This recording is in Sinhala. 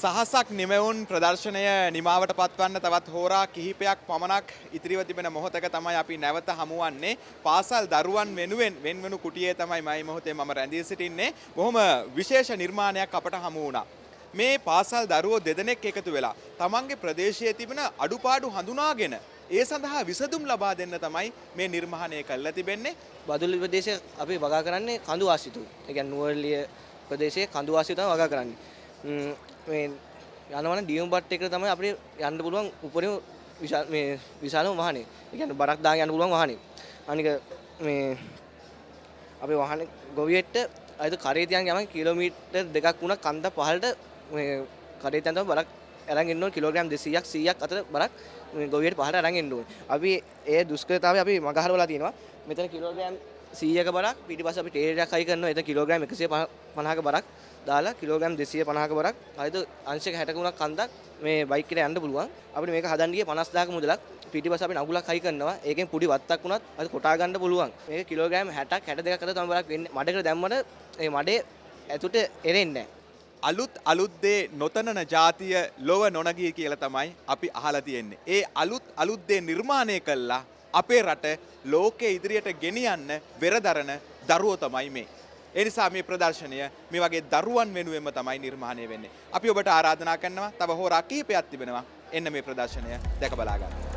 සහසක් නිමවුන් ප්‍රදර්ශනය නිමාවට පත්වන්න තවත් හෝරා කිහිපයක් පමණක් ඉතිරිව තිබෙන මොහොතක තමයි අපි නැවත හමුවන්නේ. පාසල් දරුවන් වෙනුවෙන් වෙන්වනු කුටියේ තමයි මේ මොහොතේ මම රැඳී සිටින්නේ. බොහොම විශේෂ නිර්මාණයක් අපට හමු වුණා. මේ පාසල් දරුවෝ දෙදෙනෙක් එකතු වෙලා තමන්ගේ ප්‍රදේශයේ තිබෙන අඩුපාඩු හඳුනාගෙන ඒ සඳහා විසඳුම් ලබා දෙන්න තමයි මේ නිර්මාණය කරලා තිබෙන්නේ. බදුල්ල ප්‍රදේශය අපි වගා කරන්නේ කඳු ආශ්‍රිතව. ඒ කියන්නේ නුවරඑළිය ප්‍රදේශයේ කඳු ආශ්‍රිතව වගා කරන්නේ. මේ යනවන දියුම්පත් එකට තමයි අපිට යන්න පුළුවන් උපරිම විශාලම වාහනේ. ඒ කියන්නේ බරක් දාගෙන යන්න පුළුවන් වාහනේ. අනික මේ අපේ වාහනේ ගොවියෙට්ට අයිද කරේ තියන් යම කිලෝමීටර් දෙකක් වුණා කන්ද පහළට මේ කරේ තියන් තමයි බරක් අරන් එන්න ඕනේ කිලෝග්‍රෑම් 200ක් 100ක් අතර බරක් මේ ගොවියෙට්ට පහළට අරන් එන්න ඕනේ. අපි ඒ දුෂ්කරතාවය අපි මගහරවලා තියෙනවා. මෙතන කිලෝග්‍රෑම් 100ක බරක් පිටිපස්ස අපි ටේරයක් හයි කරනවා. එතන කිලෝග්‍රෑම් 150ක බරක් දාලා කිලෝග්‍රෑම් 250ක බරක් හරිද අංශක 60ක උනක් කන්දක් මේ බයික් එකට යන්න පුළුවන්. අපිට මේක හදන්න ගියේ 50000ක මුදලක්. පිටිපස්ස අපි නගුලක් හයි කරනවා. ඒකෙන් පුඩි වත්තක් උනත් අද කොටා ගන්න පුළුවන්. මේක කිලෝග්‍රෑම් 60ක් 62ක් අතර තමයි බරක් වෙන්නේ. මඩේකට දැම්මම මේ මඩේ ඇතුට එරෙන්නේ නැහැ. අලුත් දේ නොතනන જાතිය ලොව නොනගී කියලා තමයි අපි අහලා තියෙන්නේ. ඒ අලුත් දේ නිර්මාණය කළා අපේ රට ලෝකයේ ඉදිරියට ගෙනියන්න වෙරදරන දරුවෝ තමයි මේ. ඒ නිසා මේ ප්‍රදර්ශනය මේ වගේ දරුවන් වෙනුවෙන්ම තමයි නිර්මාණය වෙන්නේ. අපි ඔබට ආරාධනා කරනවා තව හෝරා කිහිපයක් තිබෙනවා. එන්න මේ ප්‍රදර්ශනය දැක බලා ගන්න.